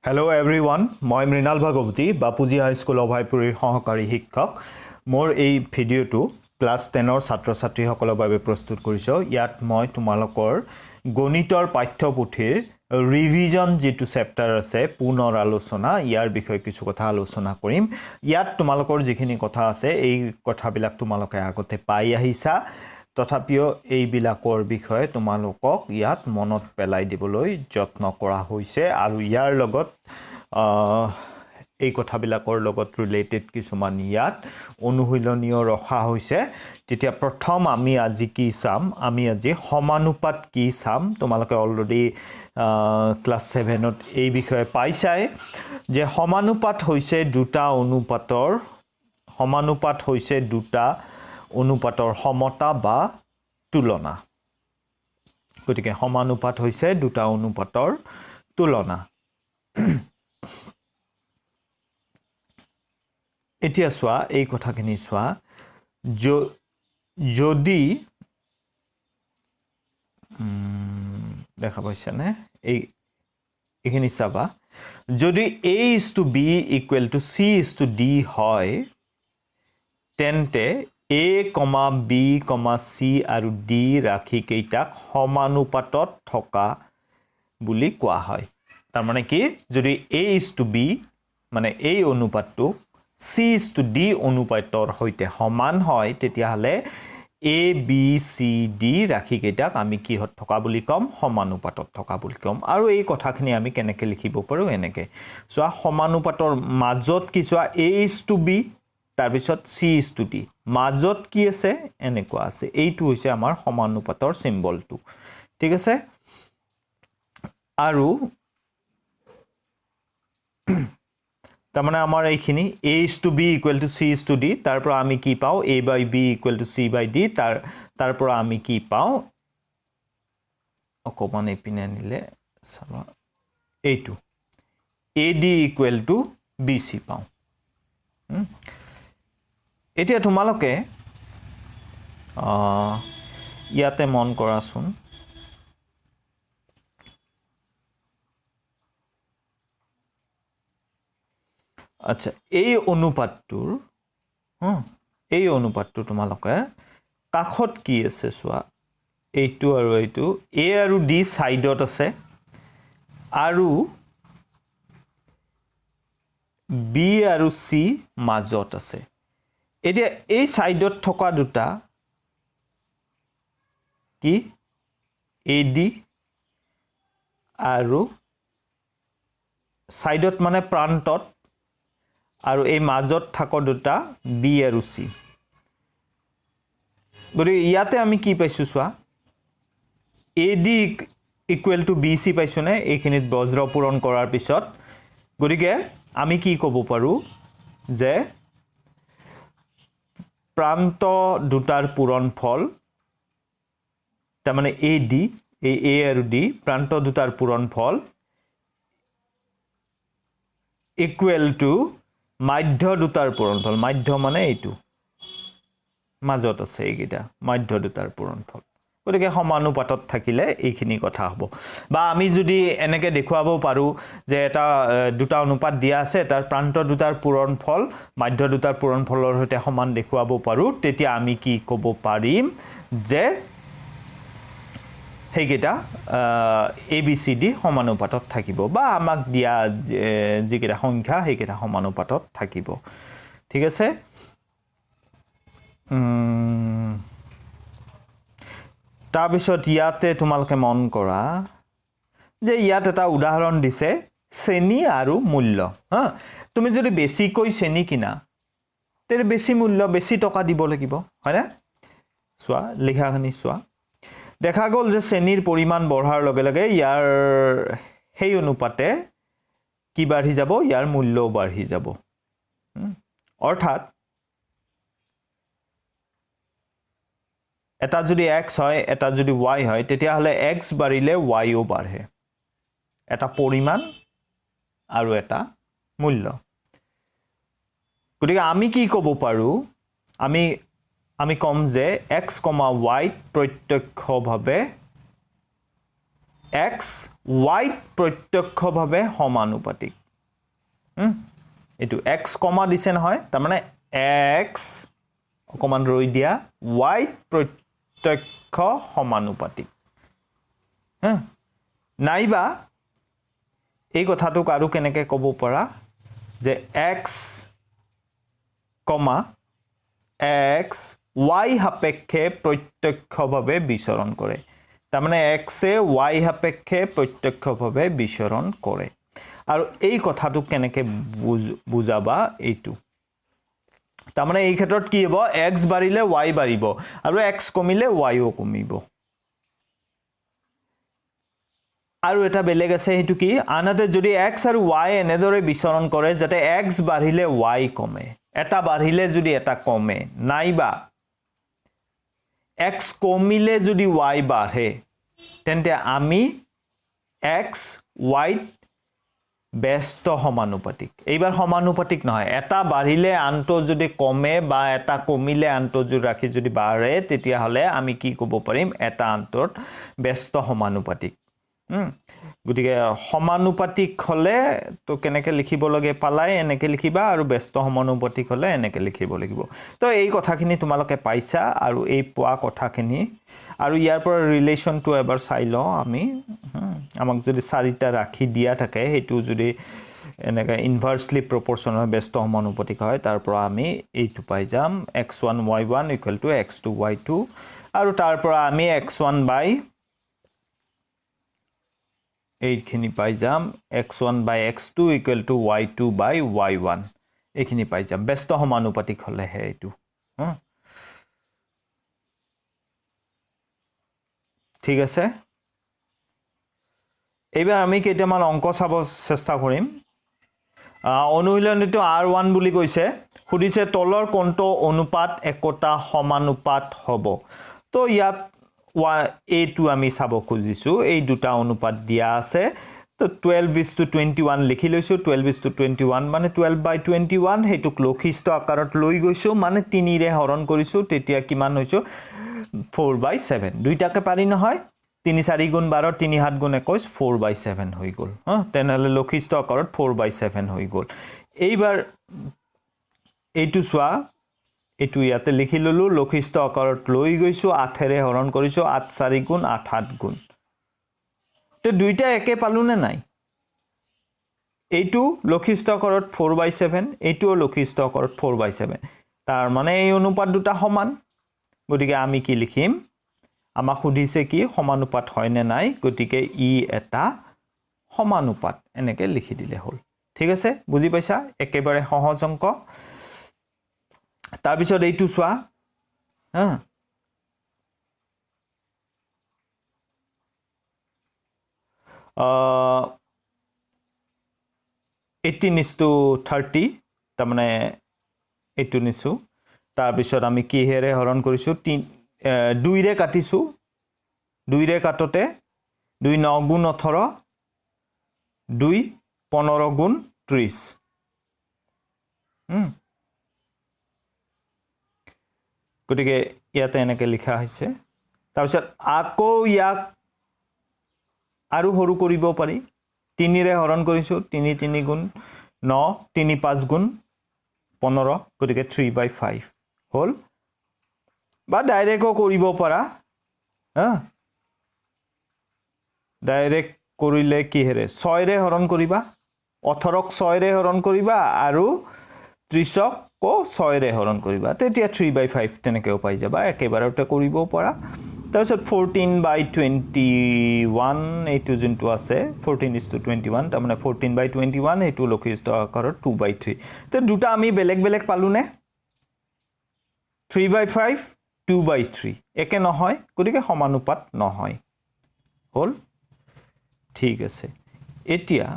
Hello' everyone, মই মৃণাল ভাগৱতী Bapuji high school অভয়পুৰীৰ সহকাৰী শিক্ষক। মোৰ এই ভিডিঅ'টো ক্লাছ 10ৰ ছাত্ৰ ছাত্ৰীসকলৰ বাবে প্ৰস্তুত কৰিছোঁ। ইয়াত মই তোমালোকৰ গণিতৰ পাঠ্যপুথিৰ ৰিভিজন যিটো চেপ্টাৰ আছে পুনৰ আলোচনা, ইয়াৰ বিষয়ে কিছু কথা আলোচনা কৰিম। ইয়াত তোমালোকৰ যিখিনি কথা আছে এই কথাবিলাক তোমালোকে আগতে পাই আহিছা, তথাপিও এইবিলাকৰ বিষয়ে তোমালোকক ইয়াত মনত পেলাই দিবলৈ যত্ন কৰা হৈছে আৰু ইয়াৰ লগত এই কথাবিলাকৰ লগত ৰিলেটেড কিছুমান ইয়াত অনুশীলনীয় ৰখা হৈছে। তেতিয়া প্ৰথম আমি আজি কি চাম? আমি আজি সমানুপাত কি চাম। তোমালোকে অলৰেডি ক্লাছ 7ত এই বিষয়ে পাইছাই যে সমানুপাত হৈছে দুটা অনুপাতৰ সমতা বা তুলনা। গতিকে সমানুপাত হৈছে দুটা অনুপাতৰ তুলনা। এতিয়া চোৱা, এই কথাখিনি চোৱা, যদি দেখা পাইছানে? এইখিনি চাবা, যদি A:B = C:D হয়, তেন্তে A, B, C আৰু D ৰাশিকেইটাক সমানুপাতত থকা বুলি কোৱা হয়। তাৰমানে কি? যদি A:B মানে এই অনুপাতটো C:D অনুপাতৰ সৈতে সমান হয়, তেতিয়াহ'লে A, B, C, D ৰাশিকেইটাক আমি কিহত থকা বুলি ক'ম? সমানুপাতত থকা বুলি ক'ম। আৰু এই কথাখিনি আমি কেনেকৈ লিখিব পাৰোঁ? এনেকৈ চোৱা, সমানুপাতৰ মাজত কি চোৱা, A:B তাৰপিছত C:D, মাজত কি আছে? এনেকুৱা আছে। এইটো হৈছে আমাৰ সমানুপাতৰ চিম্বলটো। ঠিক আছে? আৰু তাৰমানে আমাৰ এইখিনি A:B = C:D, তাৰ পৰা আমি কি পাওঁ? A/B = C/D, তাৰ পৰা আমি কি পাওঁ? অকণমান এইপিনে আনিলে চাবা, এইটো AD = BC পাওঁ। এতিয়া তোমালোকে ইয়াতে মন কৰাচোন, আচ্ছা, এই অনুপাতটোৰ তোমালোকে কাষত কি আছে চোৱা, এইটো আৰু এইটো A আৰু D ছাইডত আছে আৰু B আৰু C মাজত আছে। এতিয়া এই ছাইডত থকা দুটা কি? AD আৰু ছাইডত মানে প্ৰান্তত, আৰু এই মাজত থকা দুটা B আৰু C। গতিকে ইয়াতে আমি কি পাইছোঁ চোৱা, AD = BC পাইছোঁনে এইখিনিত বজ্ৰ পূৰণ কৰাৰ পিছত? গতিকে আমি কি ক'ব পাৰোঁ যে প্ৰান্ত দুটাৰ পূৰণফল, তাৰমানে AD, এই A আৰু D প্ৰান্ত দুটাৰ পূৰণফল = মাধ্য দুটাৰ পূৰণফল। মাধ্য মানে এইটো মাজত আছে, এইকেইটা মাধ্য দুটাৰ পূৰণফল। গতিকে সমানুপাতত থাকিলে এইখিনি কথা হ'ব। বা আমি যদি এনেকৈ দেখুৱাব পাৰোঁ যে দুটা অনুপাত দিয়া আছে, তাৰ প্ৰান্ত দুটাৰ পূৰণফল মাধ্য দুটাৰ পূৰণফলৰ সৈতে সমান দেখুৱাব পাৰোঁ, তেতিয়া আমি কি ক'ব পাৰিম যে সেইকেইটা ABCD সমানুপাতত থাকিব, বা আমাক দিয়া যিকেইটা সংখ্যা সেইকেইটা সমানুপাতত থাকিব। ঠিক আছে? তাৰপিছত ইয়াতে তোমালোকে মন কৰা যে ইয়াত এটা উদাহৰণ দিছে, চেনি আৰু মূল্য। তুমি যদি বেছিকৈ চেনি কিনা, তেতিয়া বেছি মূল্য, বেছি টকা দিব লাগিব, হয়নে? চোৱা, লিখাখিনি চোৱা, দেখা গ'ল যে চেনিৰ পৰিমাণ বঢ়াৰ লগে লগে ইয়াৰ সেই অনুপাতে কি বাঢ়ি যাব? ইয়াৰ মূল্যও বাঢ়ি যাব। অৰ্থাৎ এটা যদি X হয়, এটা যদি Y হয়, তেতিয়াহ'লে X বাঢ়িলে Yও বাঢ়ে। এটা পৰিমাণ আৰু এটা মূল্য। গতিকে আমি কি ক'ব পাৰোঁ? আমি ক'ম যে X, Y প্ৰত্যক্ষভাৱে x y প্ৰত্যক্ষভাৱে সমানুপাতিক এইটো x কমা দিছে নহয় তাৰ মানে x অকমান ৰৈ দিয়া y প্ৰত্যক্ষ সমানুপাতিক নাইবা এই কথাটোক আৰু কেনেকৈ ক'ব পৰা যে x কমা x y সাপেক্ষে প্ৰত্যক্ষভাৱে বিচৰণ কৰে তাৰ মানে x এ y সাপেক্ষে প্ৰত্যক্ষভাৱে বিচৰণ কৰে আৰু এই কথাটো কেনেকৈ বুজাবা এইটো তাৰ মানে এই ক্ষেত্ৰত কি হ'ব x বাঢ়িলে y বাঢ়িব আৰু x কমিলে y ও কমিব আৰু এটা বেলেগ আছে হেতু কি আনহাতে যদি x আৰু y এনেদৰে বিচৰণ কৰে যাতে x বাঢ়িলে y কমে এটা বাঢ়িলে যদি এটা কমে নাইবা x কমিলে যদি y বাঢ়ে তেন্তে আমি x y ব্যস্ত সমানুপাতিক এইবাৰ সমানুপাতিক নহয় এটা বাঢ়িলে আনটো যদি কমে বা এটা কমিলে আনটো যদি ৰাখি যদি বাঢ়ে তেতিয়া হলে আমি কি ক'ব পাৰিম এটা আনটোৰ ব্যস্ত সমানুপাতিক গতিকে সমানুপাতিক হলে তো কেনেকৈ লিখিব লাগে পালাই এনেকৈ লিখিবা আৰু ব্যস্ত সমানুপাতিক হলে এনেকৈ লিখিব লাগিব তো এই কথাখিনি তোমালোকে পাইছা আৰু এই পোৱা কথাখিনি আৰু ইয়াৰ পৰা ৰিলেশ্যনটো এবাৰ চাই লওঁ আমি আমাক যদি চাৰিটা ৰাখি দিয়া থাকে হেতু যদি এনেকৈ ইনভাৰ্সলি প্ৰপৰ্শনাল ব্যস্ত সমানুপাতিক হয় তাৰ পৰা আমি এইটো পাই যাম x1 y1 = x2 y2 আৰু তাৰ পৰা আমি x1 by এইখিনি পাই যাম x1 by x2 = y2 by y1 এইখিনি পাই যাম ব্যস্ত সমানুপাতিক হলে হে এইটো ঠিক আছে এইবাৰ আমি কেইটামান অংক চাব চেষ্টা কৰিম অনুশীলনীটো R1 বুলি কৈছে সুধিছে তলৰ কোনটো অনুপাত একতা সমানুপাত হ'ব তো ইয়াত a2 আমি চাব খুজিছো এই দুটা অনুপাত দিয়া আছে তো 12:21 লিখি লৈছো 12:21 মানে 12/21 হেতুক লক্ষিষ্ঠ আকাৰত লৈ গৈছো মানে 3 ৰে হৰণ কৰিছো তেতিয়া কিমান হৈছো 4/7 দুইটাকে পাৰি নহয় 3 4 গুণ 12 3 7 গুণ 21 4/7 হৈ গল তেনেহলে লক্ষিষ্ঠ আকাৰত 4/7 হৈ গল এইবাৰ এইটো চোৱা এইটো ইয়াতে লিখি ললো লক্ষিষ্ঠ আকাৰত লৈ গৈছো 8 ৰে হৰণ কৰিছো 8 4 গুণ 8 7 গুণ তে দুইটা একে পালো নে নাই এইটো লক্ষিষ্ঠ আকাৰত 4/7 এইটো লক্ষিষ্ঠ আকাৰত 4/7 তাৰ মানে এই অনুপাত দুটা সমান গতিকে আমি কি লিখিম আমাক সুধিছে কি সমানুপাত হয় নে নাই গতিকে ই এটা সমানুপাত এনেকৈ লিখি দিলে হল ঠিক আছে বুজি পাইছা একেবাৰে সহজ অংক তাৰ পিছত এইটো চোৱা 18:30 তাৰ মানে এইটো নিছো তাৰ পিছত আমি কি হেৰে হৰণ কৰিছো 2 ৰে কাটিছো 2 ৰে কাটতে 2 9 গুণ 18 2 15 গুণ 30 গতিকে ইয়াতে এনেকৈ লিখা হৈছে তাৰ পিছত আকৌ ইয়াক আৰু হৰু কৰিব পাৰি 3 ৰে হৰণ কৰিছো 3 3 গুণ 9 3 5 গুণ 15 গতিকে 3/5 হল বা ডাইৰেক্টও কৰিব পাৰা ডাইৰেক্ট কৰিলে কি হেৰে 6 ৰে হৰণ কৰিবা 18ক 6 ৰে হৰণ কৰিবা আৰু 30ক 6 ৰে হৰণ কৰিবা তেতিয়া 3/5 তেনেকেও পাই যাবা একেবাৰতে কৰিব পাৰা তাৰপিছত 14/21 এইটো যোনটো আছে 14:21 তাৰ মানে 14/21 এইটো লক্ষিষ্ঠ আকাৰত 2/3 তে দুটা আমি বেলেগ বেলেগ পালো নে 3/5 2/3 একে নহয় গতিকে সমানুপাত নহয় হল ঠিক আছে এতিয়া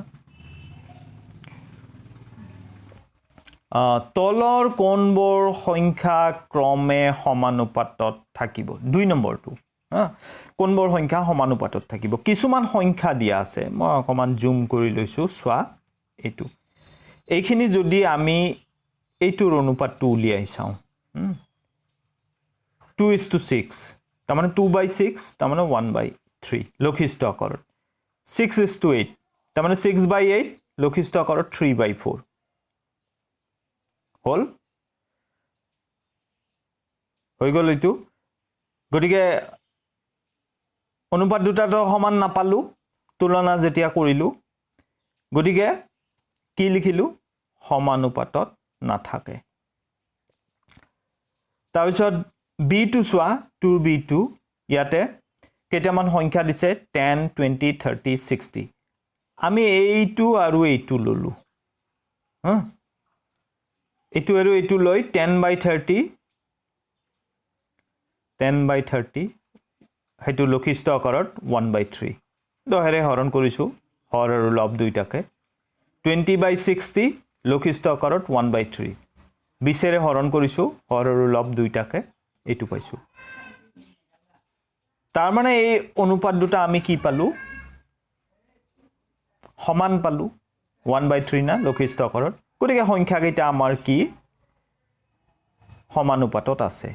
তলৰ কোনবোৰ সংখ্যা ক্ৰমে সমানুপাতত থাকিব 2 নম্বৰটো কোনবোৰ সংখ্যা সমানুপাতত থাকিব কিছুমান সংখ্যা দিয়া আছে মই অকমান জুম কৰি লৈছো চোৱা এইটো এইখিনি যদি আমি এইটোৰ অনুপাতটো উলিয়াই চাওঁ 2:6 তাৰ মানে 2/6 তাৰ মানে 1/3 লক্ষিষ্ঠ আকাৰত 6:8 তাৰমানে 6/8 লক্ষিষ্ঠ আকাৰত 3/4 হল হৈ গ'ল এইটো গতিকে অনুপাত দুটাটো সমান নাপালো তুলনা যেতিয়া কৰিলো গতিকে কি লিখিলো সমানুপাতত নাথাকে তাৰপিছত b2 চোৱা 2b2 ইয়াতে কেইটামান সংখ্যা দিছে 10 20 30 60 আমি এইটো আৰু এইটো ললো এইটো আৰু এইটো লৈ 10/30 হেতু লক্ষিষ্ঠ আকাৰত 1/3 দহেৰে হৰণ কৰিছো হৰ আৰু লব দুইটাকে 20/60 লক্ষিষ্ঠ আকাৰত 1/3 20ৰে হৰণ কৰিছো হৰ আৰু লব দুইটাকে এইটো পাইছো তাৰ মানে এই অনুপাত দুটা আমি কি পালো সমান পালো 1/3 না লক্ষিষ্ঠ আকাৰত গতিকে সংখ্যা কেইটা আমাৰ কি সমানুপাতত আছে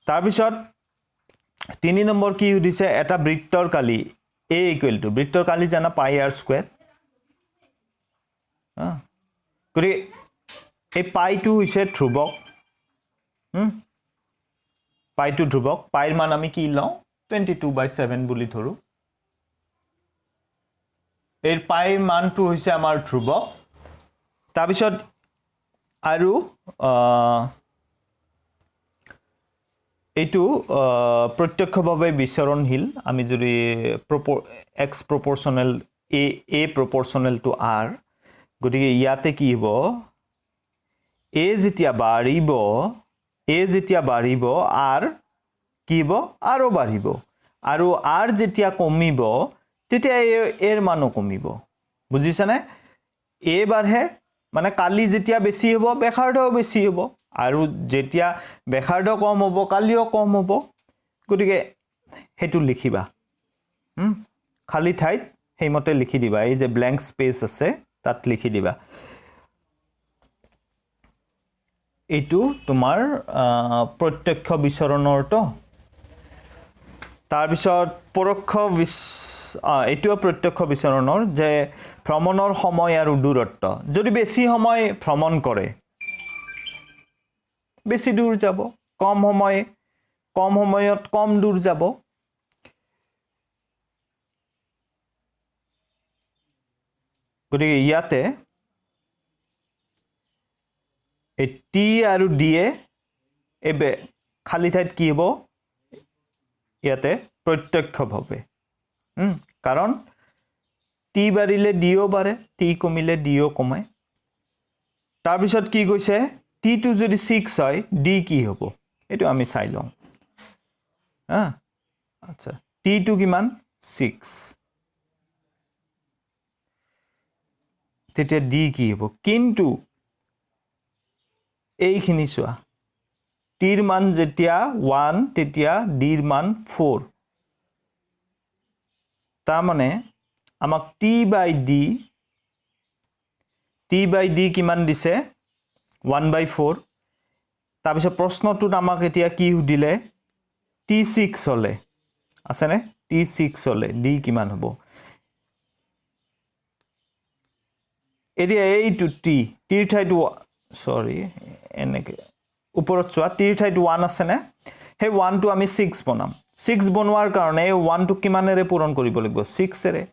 তাৰ পিছত 3 নম্বৰ কি উদিছে এটা বৃত্তৰ কালি a = বৃত্তৰ কালি জানা পাই r স্কয়াৰ গতিকে এই পাইটো হৈছে ধ্ৰুৱক পাইটো ধ্ৰুৱক পাইৰ মান আমি কি লওঁ 22/7 বুলি ধৰো এই পাইৰ মানটো হৈছে আমাৰ ধ্ৰুৱক তাৰ পিছত আৰু এইটো প্ৰত্যক্ষভাৱে বিচৰণশীল আমি যদি x proportional a proportional to r গতিকে ইয়াতে কি হ'ব a যেতিয়া বাঢ়িব r কি হ'ব আৰু বাঢ়িব আৰু r যেতিয়া কমিব তেতিয়া এৰ মানো কমিব বুজিছানে a বাঢ়ে মানে কালি যেতিয়া বেছি হ'ব বেখাৰ্ধও বেছি হ'ব আৰু যেতিয়া বেখাৰ্ধ কম হ'ব কালিও কম হ'ব গতিকে হেতু লিখিবা খালি ঠাইত হেইমতে লিখি দিবা এই যে ব্ল্যাঙ্ক স্পেস আছে তাত লিখি দিবা এইটো তোমাৰ প্ৰত্যক্ষ বিচৰণৰটো তাৰ পিছত পৰোক্ষ এইটো প্ৰত্যক্ষ বিচৰণৰ যে ভ্ৰমণৰ সময় আৰু দূৰত্ব যদি বেছি সময় ভ্ৰমণ কৰে বেছি দূৰ যাব কম সময়ত কম দূৰ যাব গতিকে ইয়াতে এই t আৰু d এবে খালি ঠাইত কি হ'ব ইয়াতে প্ৰত্যক্ষভাৱে কাৰণ t বাঢ়িলে d ও বাঢ়ে t কমিলে d ও কমে তাৰ পিছত কি কৈছে t টো যদি 6 হয় d কি হ'ব এটো আমি চাই লওঁ আচ্ছা t টো কিমান 6 তেতিয়া d কি হ'ব কিন্তু এইখিনি চোৱা t ৰ মান যেতিয়া 1 তেতিয়া d ৰ মান 4 তাৰ মানে আমাক t by d কিমান দিছে 1/4 তাৰ পিছত প্ৰশ্নটোত আমাক এতিয়া কি সুধিলে t6 হলে আছে নে t6 হলে d কিমান হ'ব এতিয়া এইটো t ৰ ঠাইটো সৰি এনেকে ওপৰত চোৱা t ৰ ঠাইটো 1 আছে নে হে 1 টো আমি 6 বনাম 6 বনোৱাৰ কাৰণে 1 টো কিমানেৰে পূৰণ কৰিব লাগিব 6 এৰে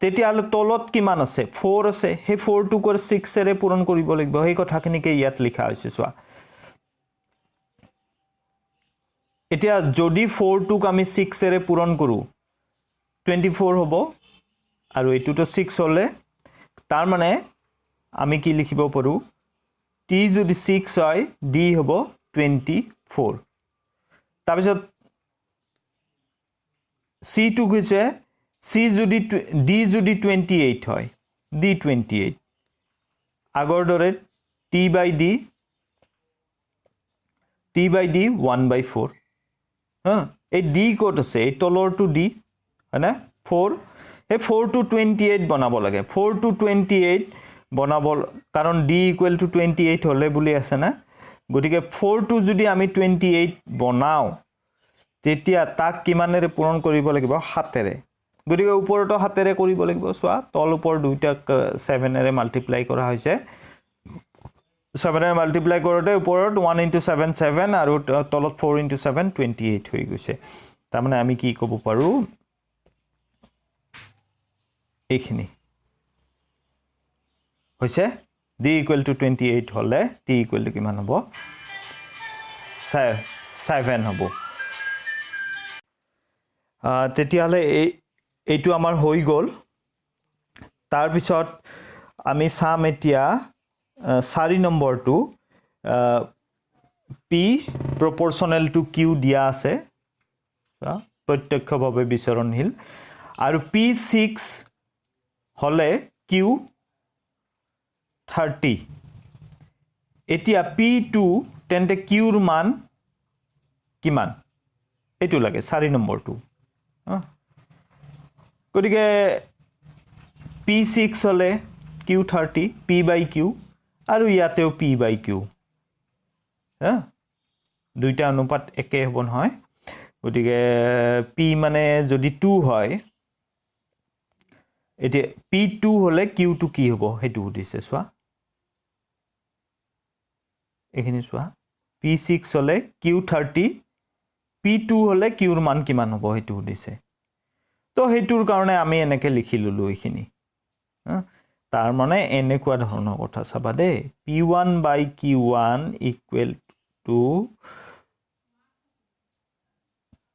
তেতিয়া হলে তলত কিমান আছে 4 আছে হে 4 টো কৰ 6 এৰে পূৰণ কৰিব লাগিব এই কথাখিনিকে ইয়াত লিখা হৈছে চোৱা এতিয়া যদি 4 টোক আমি 6 এৰে পূৰণ কৰো 24 হ'ব আৰু এটোটো 6 হলে তাৰ মানে আমি কি লিখিব পাৰো t যদি 6 হয় d হ'ব 24 তাৰ পিছত c টো কৈছে c যদি d যদি 28 হয় d 28 আগৰ দৰে t by d 1/4 এই d কোড আছে এই তলৰটো d হয়না 4 এই 4 to 28 বনাব লাগে 4 to 28 বনাব কাৰণ d = 28 হলে বুলি আছে না গতিকে 4 to যদি আমি 28 বনাও তেতিয়া তাক কিমানেৰে পূৰণ কৰিব লাগিব 7এৰে গতিকে ওপৰটো 7এৰে কৰিব লাগিব চোৱা তল ওপৰ দুইটাক 7এৰে মাল্টিপ্লাই কৰা হৈছে 7এৰে মাল্টিপ্লাই কৰোতে ওপৰত 1 * 7 7 আৰু তলত 4 * 7 28 হৈ গৈছে তাৰ মানে আমি কি ক'ব পাৰো এইখিনি হৈছে d = 28 হলে t = কিমান হ'ব 7 হ'ব তেতিয়া হলে এইটো আমাৰ হৈ গল তাৰ পিছত আমি সাম এতিয়া 4 নম্বৰটো p proportional to q দিয়া আছে প্ৰত্যক্ষভাৱে বিচৰণশীল আৰু p6 হলে q 30 এতিয়া p2 তেন্তে q ৰ মান কিমান এইটো লাগে 4 নম্বৰটো গতিকে p6 হলে q30 p/q আৰু ইয়াতেও p/q দুইটা অনুপাত একে হ'ব নহয় গতিকে p মানে যদি 2 হয় এতিয়া p2 হলে q2 কি হ'ব হেতু দিছে চোৱা এখিনি চোৱা p6 হলে q30 p2 হলে q ৰ মান কিমান হ'ব হেতু দিছে তো হেতুৰ কাৰণে আমি এনেকে লিখি ললো এইখিনি তাৰ মানে এনেকুৱা ধৰণৰ কথা চাবা দে p1/q1 =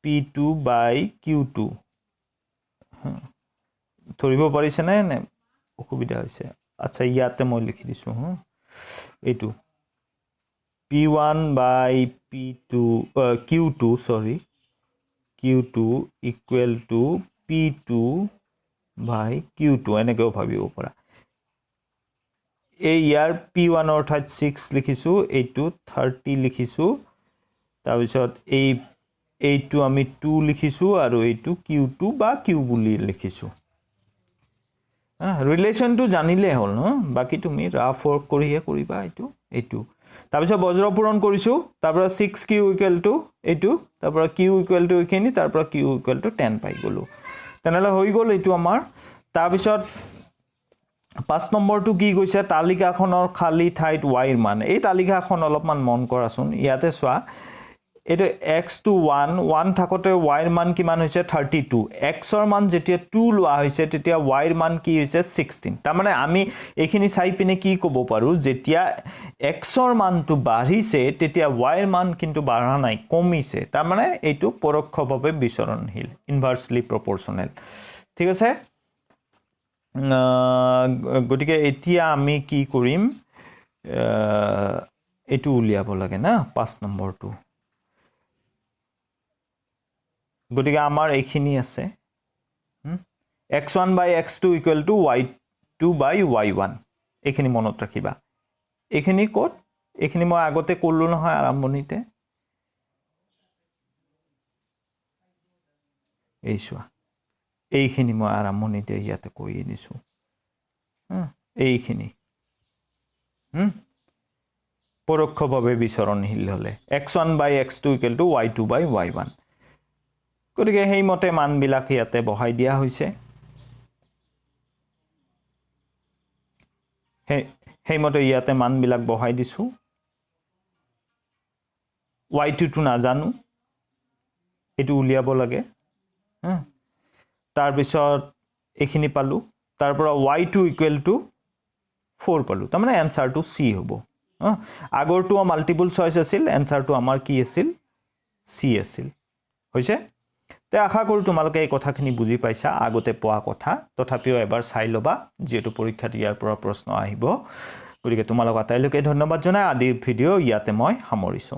p2/q2 ধৰিব পাৰিছে নে অসুবিধা হৈছে আচ্ছা ইয়াতে মই লিখি দিছো এইটো p1/q2 = p2/q2 এনেকেও ভাবিব পাৰা এই ইয়াৰ p1 অৰ্থাৎ 6 লিখিছো এইটো 30 লিখিছো তাৰ পিছত এইটো আমি 2 লিখিছো আৰু এইটো q2 বা q বুলি লিখিছো ৰিলেশনটো জানিলে হ'ল ন বাকি তুমি ৰাফ ওয়াৰ্ক কৰিহে কৰিবা এইটো তাৰ পিছত বজ্ৰ পূৰণ কৰিছো তাৰ পৰা 6q = এইটো তাৰ পৰা q = এইখিনি তাৰ পৰা q = 10 পাই গলো তেনেহলে হৈ গল এইটো আমাৰ তাৰ পিছত 5 নম্বৰটো কি কৈছে তালিকাখনৰ খালি ঠাইত y ৰ মান এই তালিকাখন অলপমান মন কৰাচোন ইয়াতে চোৱা এটো x to 1 থাকতে y ৰ মান কিমান হৈছে 32 x ৰ মান যেতিয়া 2 লোৱা হৈছে তেতিয়া y ৰ মান কি হৈছে 16 তাৰ মানে আমি এইখিনি চাই পিনে কি ক'ব পাৰো যেতিয়া x ৰ মানটো বাঢ়িছে তেতিয়া y ৰ মান কিন্তু বাঢ়া নাই কমিছে তাৰ মানে এইটো পৰোক্ষভাৱে বিচৰণশীল ইনভাৰ্সলি প্ৰপোৰ্শনেল ঠিক আছে গটিকে এতিয়া আমি কি কৰিম এটো উলিয়াব লাগে না 5 নম্বৰটো গটিকে আমাৰ এইখিনি আছে x1/x2 = y2/y1 এইখিনি মনত ৰাখিবা এইখিনি কোড এইখিনি মই আগতে কল্লো নহয় আৰম্ভণিতে এইছোৱা এইখিনি মই আৰম্ভণিতে ইয়াতে কৈ দিছো এইখিনি পৰোক্ষভাৱে বিচৰণশীল হলে x1/x2 = y2/y1 গতিকে হেই মতে মানবিলাক ইয়াতে বহাই দিয়া হৈছে হেই মতে ইয়াতে মানবিলাক বহাই দিছো y2 টো নাজানো এটো উলিয়াব লাগে তাৰ পিছত এইখিনি পালো তাৰ পৰা y2 = 4 পালো তাৰ মানে আনসাৰটো c হ'ব আগৰটো মাল্টিপল চয়েস আছিল আনসাৰটো আমাৰ কি আছিল c আছিল হৈছে তে আশা কৰো তোমালোকে এই কথাখিনি বুজি পাইছা আগতে পোৱা কথা তথাপিও এবাৰ চাই লবা যেটো পৰীক্ষাত ইয়াৰ পৰা প্ৰশ্ন আহিব গতিকে তোমালোক আটাইলৈকে ধন্যবাদ জনাই আদিৰ ভিডিও ইয়াতে মই সামৰিছো